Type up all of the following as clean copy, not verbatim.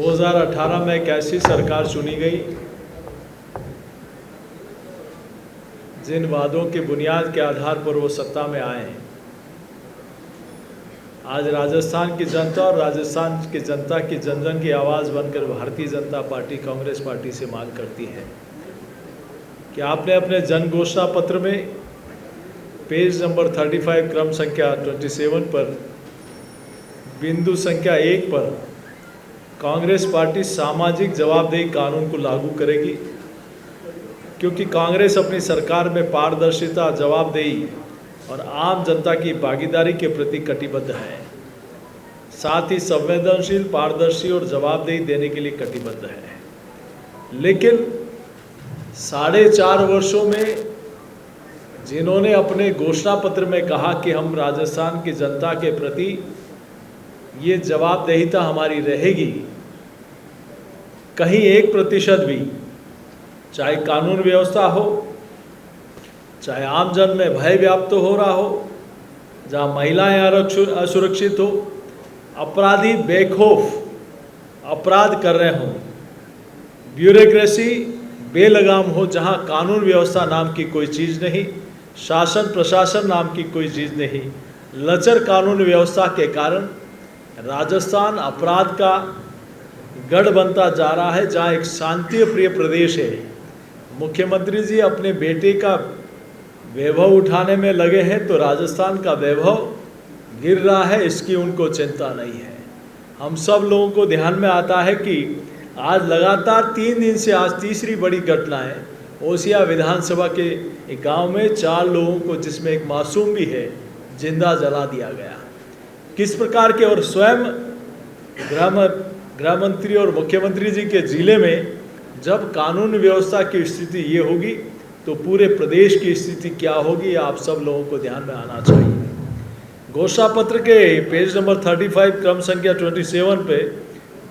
2018 में एक ऐसी सरकार चुनी गई जिन वादों की बुनियाद के आधार पर वो सत्ता में आए हैं। आज राजस्थान की जनता और राजस्थान की जनता की जन जन की आवाज़ बनकर भारतीय जनता पार्टी कांग्रेस पार्टी से मांग करती है कि आपने अपने जन घोषणा पत्र में पेज नंबर 35 क्रम संख्या 27 पर बिंदु संख्या 1 पर कांग्रेस पार्टी सामाजिक जवाबदेही कानून को लागू करेगी, क्योंकि कांग्रेस अपनी सरकार में पारदर्शिता, जवाबदेही और आम जनता की भागीदारी के प्रति कटिबद्ध है। साथ ही संवेदनशील, पारदर्शी और जवाबदेही देने के लिए कटिबद्ध है। लेकिन 4.5 वर्षों में जिन्होंने अपने घोषणा पत्र में कहा कि हम राजस्थान की जनता के प्रति ये जवाबदेहिता हमारी रहेगी, कहीं 1% भी, चाहे कानून व्यवस्था हो, चाहे आम जन में भय व्याप्त हो रहा हो, जहाँ महिलाएं असुरक्षित हो, अपराधी बेखौफ अपराध कर रहे हों, ब्यूरोक्रेसी बेलगाम हो, जहाँ कानून व्यवस्था नाम की कोई चीज़ नहीं, शासन प्रशासन नाम की कोई चीज़ नहीं, लचर कानून व्यवस्था के कारण राजस्थान अपराध का गढ़ बनता जा रहा है, जहाँ एक शांति प्रिय प्रदेश है। मुख्यमंत्री जी अपने बेटे का वैभव उठाने में लगे हैं तो राजस्थान का वैभव गिर रहा है, इसकी उनको चिंता नहीं है। हम सब लोगों को ध्यान में आता है कि आज लगातार 3 दिन से आज तीसरी बड़ी घटना है। ओसिया विधानसभा के एक गांव में 4 लोगों को, जिसमें एक मासूम भी है, जिंदा जला दिया गया। किस प्रकार के, और स्वयं गृह मंत्री और मुख्यमंत्री जी के जिले में जब कानून व्यवस्था की स्थिति ये होगी तो पूरे प्रदेश की स्थिति क्या होगी, आप सब लोगों को ध्यान में आना चाहिए। घोषणा पत्र के पेज नंबर 35 क्रम संख्या 27 पे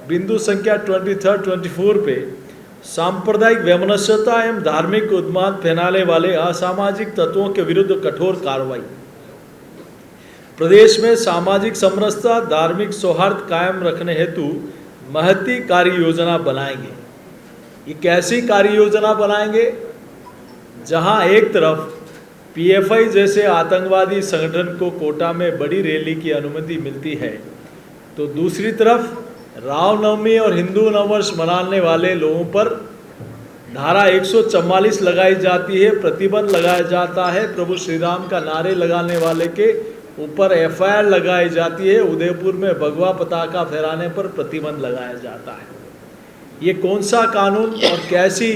बिंदु संख्या 23-24 पे सांप्रदायिक वैमनस्यता एवं धार्मिक उन्माद फैलाने वाले असामाजिक तत्वों के विरुद्ध कठोर कार्रवाई, प्रदेश में सामाजिक समरसता, धार्मिक सौहार्द कायम रखने हेतु महती कार्य योजना बनाएंगे। ये कैसी कार्य योजना बनाएंगे, जहां एक तरफ पीएफआई जैसे आतंकवादी संगठन को कोटा में बड़ी रैली की अनुमति मिलती है, तो दूसरी तरफ रामनवमी और हिंदू नववर्ष मनाने वाले लोगों पर धारा 144 लगाई जाती है, प्रतिबंध लगाया जाता है। प्रभु श्री राम का नारे लगाने वाले के ऊपर एफआईआर लगाई जाती है। उदयपुर में भगवा पताका फहराने पर प्रतिबंध लगाया जाता है। ये कौन सा कानून और कैसी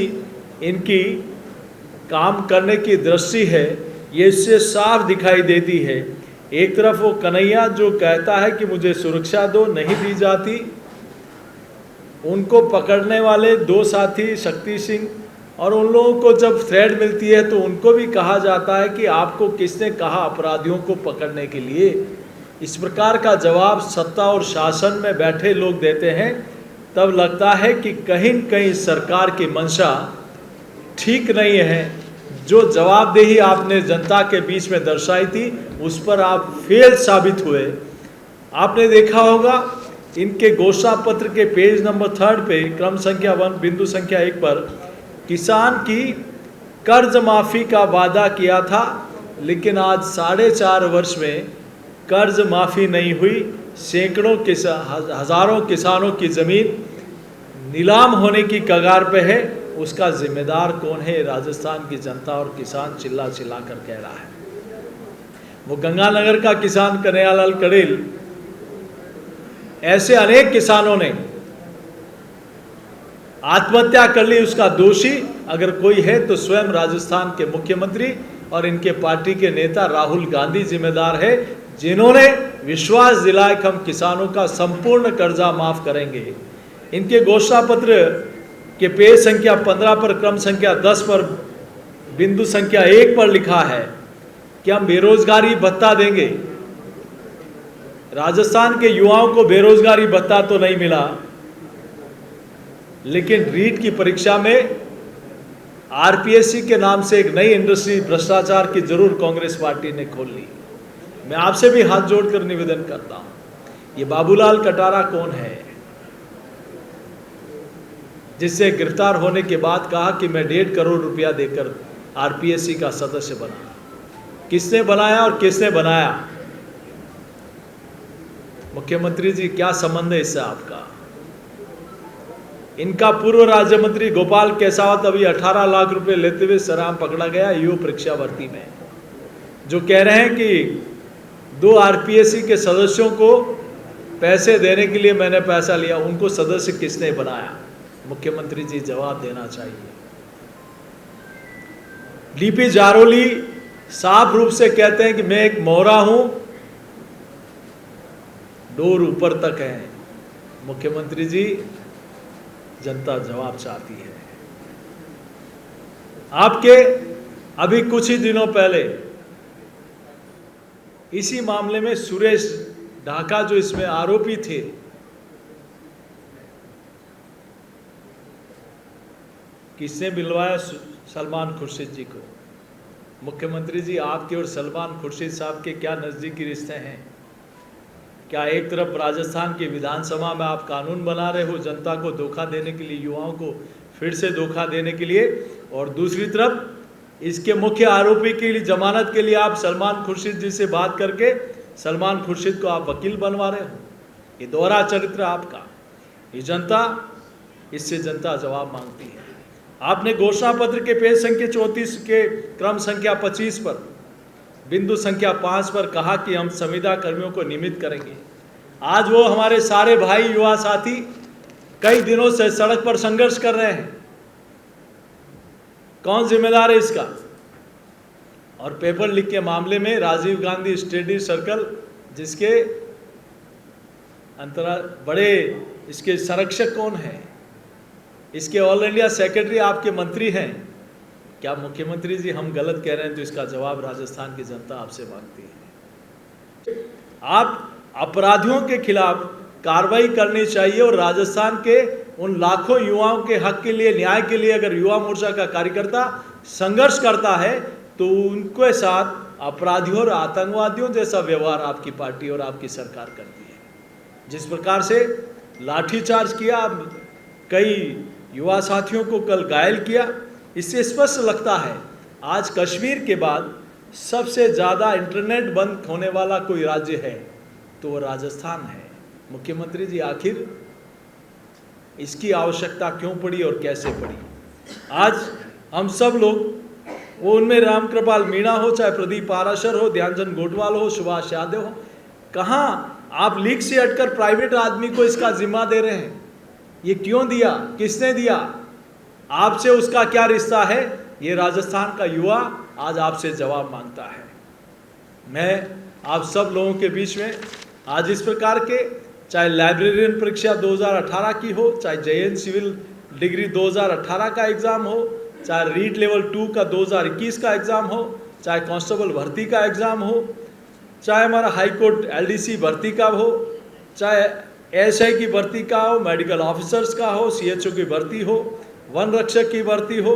इनकी काम करने की दृष्टि है, ये इससे साफ दिखाई देती है। एक तरफ वो कन्हैया जो कहता है कि मुझे सुरक्षा दो, नहीं दी जाती, उनको पकड़ने वाले 2 साथी शक्ति सिंह, और उन लोगों को जब थ्रेड मिलती है तो उनको भी कहा जाता है कि आपको किसने कहा अपराधियों को पकड़ने के लिए। इस प्रकार का जवाब सत्ता और शासन में बैठे लोग देते हैं, तब लगता है कि कहीं न कहीं सरकार की मंशा ठीक नहीं है। जो जवाबदेही आपने जनता के बीच में दर्शाई थी, उस पर आप फेल साबित हुए। आपने देखा होगा इनके घोषणा पत्र के पेज नंबर 3 पे क्रम संख्या 1 बिंदु संख्या 1 पर किसान की कर्ज माफ़ी का वादा किया था, लेकिन आज 4.5 वर्ष में कर्ज माफ़ी नहीं हुई। सैकड़ों हज़ारों किसानों की ज़मीन नीलाम होने की कगार पे है। उसका जिम्मेदार कौन है? राजस्थान की जनता और किसान चिल्ला चिल्ला कर कह रहा है। वो गंगानगर का किसान कन्हैयालाल कड़ेल, ऐसे अनेक किसानों ने आत्महत्या कर ली। उसका दोषी अगर कोई है तो स्वयं राजस्थान के मुख्यमंत्री और इनके पार्टी के नेता राहुल गांधी जिम्मेदार है, जिन्होंने विश्वास दिलाया कि हम किसानों का संपूर्ण कर्जा माफ करेंगे। इनके घोषणा पत्र के पेज संख्या 15 पर क्रम संख्या 10 पर बिंदु संख्या 1 पर लिखा है कि हम बेरोजगारी भत्ता देंगे। राजस्थान के युवाओं को बेरोजगारी भत्ता तो नहीं मिला, लेकिन रीट की परीक्षा में आरपीएससी के नाम से एक नई इंडस्ट्री भ्रष्टाचार की जरूर कांग्रेस पार्टी ने खोल ली। मैं आपसे भी हाथ जोड़कर निवेदन करता हूं, ये बाबूलाल कटारा कौन है? जिससे गिरफ्तार होने के बाद कहा कि मैं 1.5 करोड़ रुपया देकर आरपीएससी का सदस्य बना। किसने बनाया और किसने बनाया? मुख्यमंत्री जी, क्या संबंध है इससे आपका? इनका पूर्व राज्य मंत्री गोपाल केसावत अभी 18 लाख रुपए लेते हुए सरेआम पकड़ा गया ईओ परीक्षा भर्ती में, जो कह रहे हैं कि 2 आरपीएससी के सदस्यों को पैसे देने के लिए मैंने पैसा लिया। उनको सदस्य किसने बनाया? मुख्यमंत्री जी जवाब देना चाहिए। डीपी जारोली साफ रूप से कहते हैं कि मैं एक मोहरा हूं, डोर ऊपर तक है। मुख्यमंत्री जी, जनता जवाब चाहती है। आपके अभी कुछ ही दिनों पहले इसी मामले में सुरेश ढाका जो इसमें आरोपी थे, किसने मिलवाया? सलमान खुर्शीद जी को। मुख्यमंत्री जी, आपके और सलमान खुर्शीद साहब के क्या नज़दीकी रिश्ते हैं? क्या एक तरफ राजस्थान की विधानसभा में आप कानून बना रहे हो जनता को धोखा देने के लिए, युवाओं को फिर से धोखा देने के लिए, और दूसरी तरफ इसके मुख्य आरोपी के लिए जमानत के लिए आप सलमान खुर्शीद जी से बात करके सलमान खुर्शीद को आप वकील बनवा रहे हो? ये दोहरा चरित्र आपका। ये जनता, इससे जनता जवाब मांगती है। आपने घोषणा पत्र के पेज संख्या 34 के क्रम संख्या 25 पर बिंदु संख्या 5 पर कहा कि हम संविदा कर्मियों को नियमित करेंगे। आज वो हमारे सारे भाई युवा साथी कई दिनों से सड़क पर संघर्ष कर रहे हैं। कौन जिम्मेदार है इसका? और पेपर लीक के मामले में राजीव गांधी स्टडी सर्कल, जिसके बड़े इसके संरक्षक कौन है? इसके ऑल इंडिया सेक्रेटरी आपके मंत्री हैं। क्या मुख्यमंत्री जी हम गलत कह रहे हैं? तो इसका जवाब राजस्थान की जनता आपसे मांगती है। आप अपराधियों के खिलाफ कार्रवाई करनी चाहिए और राजस्थान के उन लाखों युवाओं के हक के लिए, न्याय के लिए अगर युवा मोर्चा का कार्यकर्ता संघर्ष करता है तो उनके साथ अपराधियों और आतंकवादियों जैसा व्यवहार आपकी पार्टी और आपकी सरकार करती है। जिस प्रकार से लाठीचार्ज किया, कई युवा साथियों को कल घायल किया, इससे स्पष्ट लगता है आज कश्मीर के बाद सबसे ज़्यादा इंटरनेट बंद होने वाला कोई राज्य है तो वो राजस्थान है। मुख्यमंत्री जी, आखिर इसकी आवश्यकता क्यों पड़ी और कैसे पड़ी? आज हम सब लोग, वो उनमें रामकृपाल मीणा हो, चाहे प्रदीप पाराशर हो, ध्यानचंद गोटवाल हो, सुभाष यादव हो, कहाँ आप लीग से हटकर प्राइवेट आदमी को इसका जिम्मा दे रहे हैं? ये क्यों दिया? किसने दिया? आपसे उसका क्या रिश्ता है? ये राजस्थान का युवा आज आपसे जवाब मांगता है। मैं आप सब लोगों के बीच में आज इस प्रकार के, चाहे लाइब्रेरियन परीक्षा 2018 की हो, चाहे JN सिविल डिग्री 2018 का एग्ज़ाम हो, चाहे रीट लेवल 2 का 2021 का एग्ज़ाम हो, चाहे कांस्टेबल भर्ती का एग्ज़ाम हो, चाहे हमारा हाईकोर्ट LDC भर्ती का हो, चाहे SI की भर्ती का हो, मेडिकल ऑफिसर्स का हो, CHO की भर्ती हो, वन रक्षक की भर्ती हो,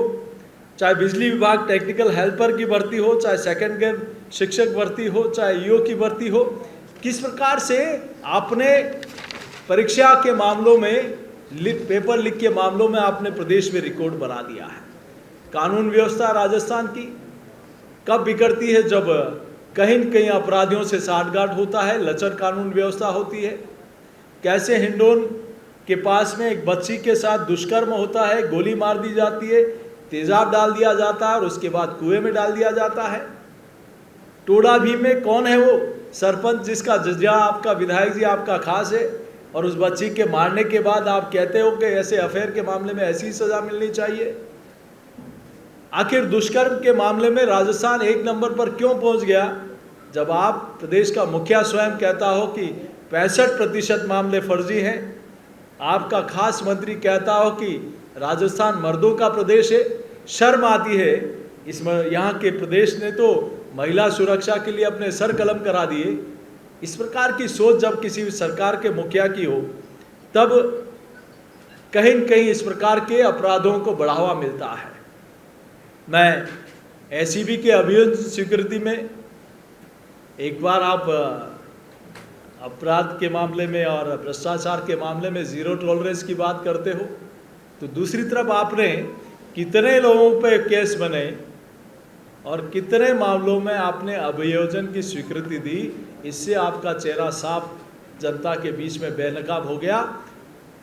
चाहे बिजली विभाग टेक्निकल हेल्पर की भर्ती हो, चाहे सेकंड ग्रेड शिक्षक भर्ती हो, चाहे EO की भर्ती हो, किस प्रकार से आपने परीक्षा के मामलों में, पेपर लीक के मामलों में आपने प्रदेश में रिकॉर्ड बना दिया है। कानून व्यवस्था राजस्थान की कब बिगड़ती है? जब कहीं न कहीं अपराधियों से साठगांठ होता है, लचर कानून व्यवस्था होती है। कैसे हिंडोन के पास में एक बच्ची के साथ दुष्कर्म होता है, गोली मार दी जाती है, तेजाब डाल दिया जाता है और उसके बाद कुएं में डाल दिया जाता है। टोडा भीम में कौन है वो सरपंच जिसका जजिया आपका विधायक जी आपका खास है, और उस बच्ची के मारने के बाद आप कहते हो कि ऐसे अफेयर के मामले में ऐसी सजा मिलनी चाहिए? आखिर दुष्कर्म के मामले में राजस्थान 1 नंबर पर क्यों पहुंच गया? जब आप प्रदेश का मुखिया स्वयं कहता हो कि 65% मामले फर्जी हैं, आपका खास मंत्री कहता हो कि राजस्थान मर्दों का प्रदेश है। शर्म आती है। इसमें यहाँ के प्रदेश ने तो महिला सुरक्षा के लिए अपने सर कलम करा दिए। इस प्रकार की सोच जब किसी सरकार के मुखिया की हो, तब कहीं न कहीं इस प्रकार के अपराधों को बढ़ावा मिलता है। मैं SEB के अभियान स्वीकृति में एक बार आप अपराध के मामले में और भ्रष्टाचार के मामले में ज़ीरो टॉलरेंस की बात करते हो, तो दूसरी तरफ आपने कितने लोगों पे केस बने और कितने मामलों में आपने अभियोजन की स्वीकृति दी, इससे आपका चेहरा साफ जनता के बीच में बेनकाब हो गया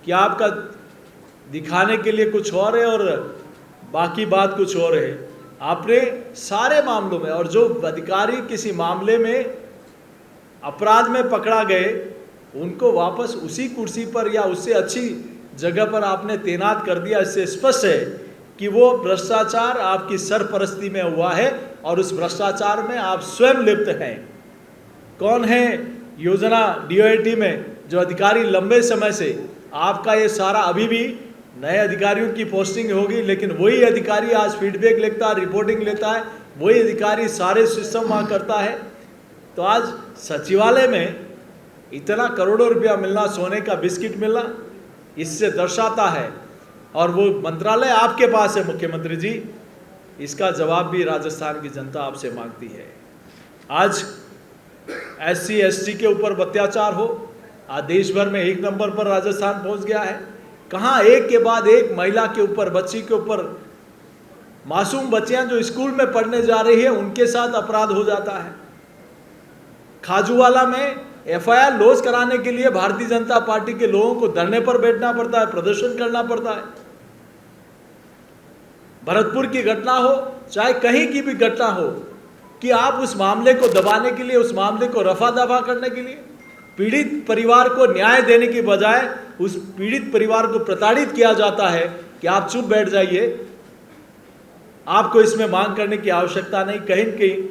कि आपका दिखाने के लिए कुछ और है और बाकी बात कुछ और है। आपने सारे मामलों में, और जो अधिकारी किसी मामले में अपराध में पकड़ा गए उनको वापस उसी कुर्सी पर या उससे अच्छी जगह पर आपने तैनात कर दिया। इससे स्पष्ट है कि वो भ्रष्टाचार आपकी सरपरस्ती में हुआ है और उस भ्रष्टाचार में आप स्वयं लिप्त हैं। कौन है योजना DOIT में जो अधिकारी लंबे समय से आपका ये सारा, अभी भी नए अधिकारियों की पोस्टिंग होगी लेकिन वही अधिकारी आज फीडबैक लेता है, रिपोर्टिंग लेता है, वही अधिकारी सारे सिस्टम वहाँ करता है। तो आज सचिवालय में इतना करोड़ों रुपया मिलना, सोने का बिस्किट मिलना, इससे दर्शाता है, और वो मंत्रालय आपके पास है मुख्यमंत्री जी, इसका जवाब भी राजस्थान की जनता आपसे मांगती है। आज SC ST के ऊपर अत्याचार हो, आज देश भर में 1 नंबर पर राजस्थान पहुंच गया है। कहाँ एक के बाद एक महिला के ऊपर, बच्ची के ऊपर, मासूम बच्चियां जो स्कूल में पढ़ने जा रही है उनके साथ अपराध हो जाता है। खाजूवाला में FIR लॉन्च कराने के लिए भारतीय जनता पार्टी के लोगों को धरने पर बैठना पड़ता है, प्रदर्शन करना पड़ता है। भरतपुर की घटना हो, चाहे कहीं की भी घटना हो, कि आप उस मामले को दबाने के लिए, उस मामले को रफा दफा करने के लिए, पीड़ित परिवार को न्याय देने की बजाय उस पीड़ित परिवार को प्रताड़ित किया जाता है कि आप चुप बैठ जाइए, आपको इसमें मांग करने की आवश्यकता नहीं। कहीं न कहीं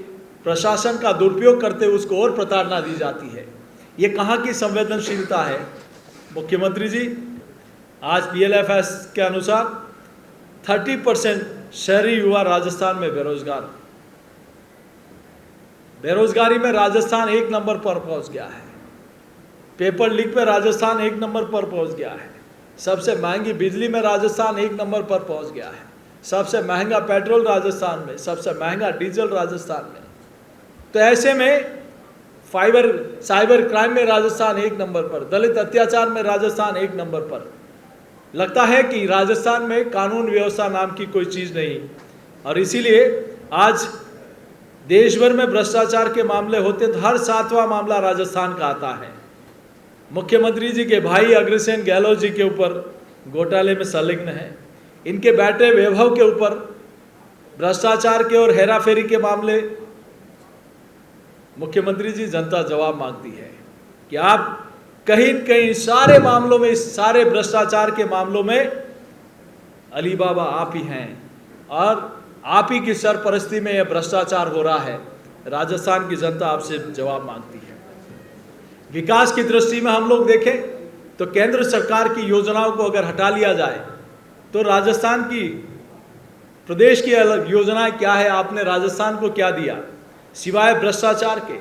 प्रशासन का दुरुपयोग करते हुए उसको और प्रताड़ना दी जाती है। ये कहाँ की संवेदनशीलता है मुख्यमंत्री जी? आज PLFS के अनुसार 30% शहरी युवा राजस्थान में बेरोजगार। बेरोजगारी में राजस्थान 1 नंबर पर पहुंच गया है। पेपर लीक में राजस्थान 1 नंबर पर पहुंच गया है। सबसे महंगी बिजली में राजस्थान 1 नंबर पर पहुंच गया है। सबसे महंगा पेट्रोल राजस्थान में, सबसे महंगा डीजल राजस्थान में। तो ऐसे में साइबर क्राइम में राजस्थान 1 नंबर पर, दलित अत्याचार में राजस्थान 1 नंबर पर। लगता है कि राजस्थान में कानून व्यवस्था नाम की कोई चीज़ नहीं, और इसीलिए आज देश भर में भ्रष्टाचार के मामले होते तो हर 7वां मामला राजस्थान का आता है। मुख्यमंत्री जी के भाई अग्रसेन गहलोत जी के ऊपर घोटाले में संलिग्न है। इनके बेटे वैभव के ऊपर भ्रष्टाचार के और हेराफेरी के मामले। मुख्यमंत्री जी, जनता जवाब मांगती है कि आप कहीं न कहीं सारे मामलों में, इस सारे भ्रष्टाचार के मामलों में अली बाबा आप ही हैं, और आप ही की सरपरस्ती में यह भ्रष्टाचार हो रहा है। राजस्थान की जनता आपसे जवाब मांगती है। विकास की दृष्टि में हम लोग देखें तो केंद्र सरकार की योजनाओं को अगर हटा लिया जाए तो राजस्थान की, प्रदेश की अलग योजनाएं क्या है, आपने राजस्थान को क्या दिया सिवाय भ्रष्टाचार के,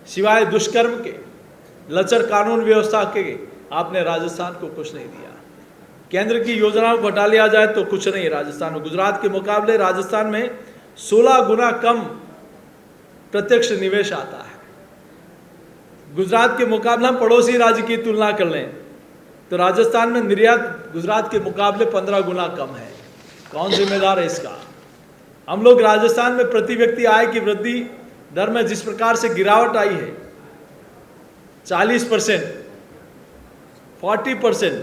सिवाय दुष्कर्म के, लचर कानून व्यवस्था के? आपने राजस्थान को कुछ नहीं दिया। केंद्र की योजनाओं को हटा लिया जाए तो कुछ नहीं राजस्थान में। गुजरात के मुकाबले राजस्थान में 16 गुना कम प्रत्यक्ष निवेश आता है। गुजरात के मुकाबले हम पड़ोसी राज्य की तुलना कर लें तो राजस्थान में निर्यात गुजरात के मुकाबले 15 गुना कम है। कौन जिम्मेदार है इसका? हम लोग राजस्थान में प्रति व्यक्ति आय की वृद्धि दर में जिस प्रकार से गिरावट आई है, 40%, 40%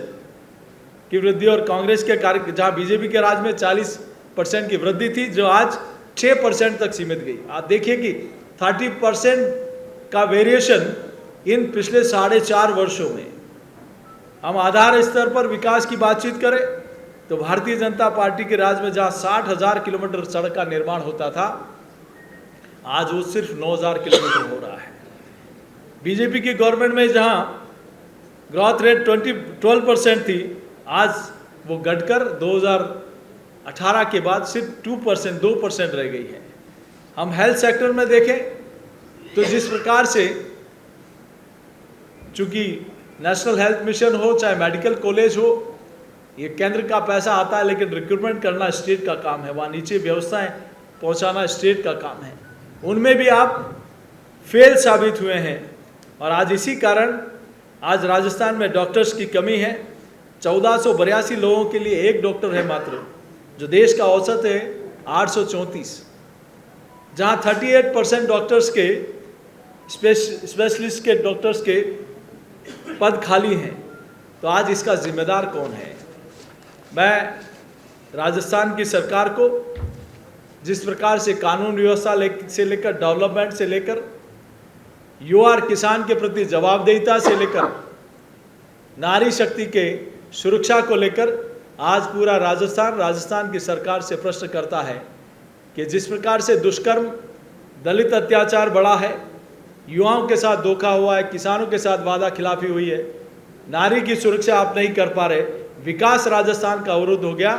की वृद्धि, और कांग्रेस के कार्य, जहां बीजेपी के राज में 40% की वृद्धि थी, जो आज 6% तक सीमित गई। आप देखिए कि 30% का वेरिएशन इन पिछले 4.5 वर्षों में। हम आधार स्तर पर विकास की बातचीत करें तो भारतीय जनता पार्टी के राज में जहां 60,000 किलोमीटर सड़क का निर्माण होता था, आज वो सिर्फ 9,000 किलोमीटर हो रहा है। बीजेपी की गवर्नमेंट में जहां ग्रोथ रेट 12% थी, आज वो घटकर 2018 के बाद सिर्फ 2% रह गई है। हम हेल्थ सेक्टर में देखें तो जिस प्रकार से, चूंकि नेशनल हेल्थ मिशन हो चाहे मेडिकल कॉलेज हो, ये केंद्र का पैसा आता है, लेकिन रिक्रूटमेंट करना स्टेट का काम है, वहाँ नीचे व्यवस्थाएं पहुँचाना स्टेट का काम है। उनमें भी आप फेल साबित हुए हैं, और आज इसी कारण आज राजस्थान में डॉक्टर्स की कमी है। 1482 लोगों के लिए एक डॉक्टर है मात्र, जो देश का औसत है 834। जहां 38% डॉक्टर्स के स्पेशलिस्ट के डॉक्टर्स के पद खाली हैं, तो आज इसका जिम्मेदार कौन है? मैं राजस्थान की सरकार को जिस प्रकार से कानून व्यवस्था से लेकर डेवलपमेंट से लेकर युवा और किसान के प्रति जवाबदेहिता से लेकर नारी शक्ति के सुरक्षा को लेकर आज पूरा राजस्थान की सरकार से प्रश्न करता है कि जिस प्रकार से दुष्कर्म, दलित अत्याचार बढ़ा है, युवाओं के साथ धोखा हुआ है, किसानों के साथ वादा खिलाफी हुई है, नारी की सुरक्षा आप नहीं कर पा रहे, विकास राजस्थान का अवरुद्ध हो गया,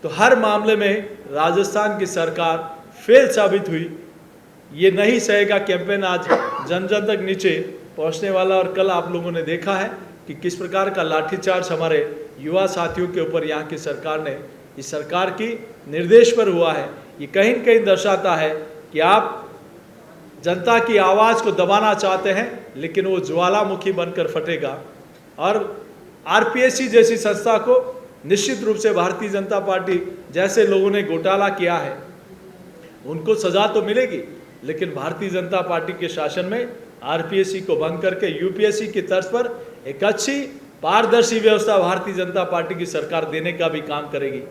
तो हर मामले में राजस्थान की सरकार फेल साबित हुई। ये नहीं सहेगा कैंपेन आज जन जन तक नीचे पहुंचने वाला। और कल आप लोगों ने देखा है कि किस प्रकार का लाठीचार्ज हमारे युवा साथियों के ऊपर यहाँ की सरकार ने, इस सरकार की निर्देश पर हुआ है। ये कहीं न कहीं दर्शाता है कि आप जनता की आवाज़ को दबाना चाहते हैं, लेकिन वो ज्वालामुखी बनकर फटेगा। और आरपीएससी जैसी संस्था को निश्चित रूप से भारतीय जनता पार्टी जैसे लोगों ने घोटाला किया है उनको सजा तो मिलेगी, लेकिन भारतीय जनता पार्टी के शासन में आरपीएससी को बंद करके यूपीएससी की तर्ज पर एक अच्छी पारदर्शी व्यवस्था भारतीय जनता पार्टी की सरकार देने का भी काम करेगी।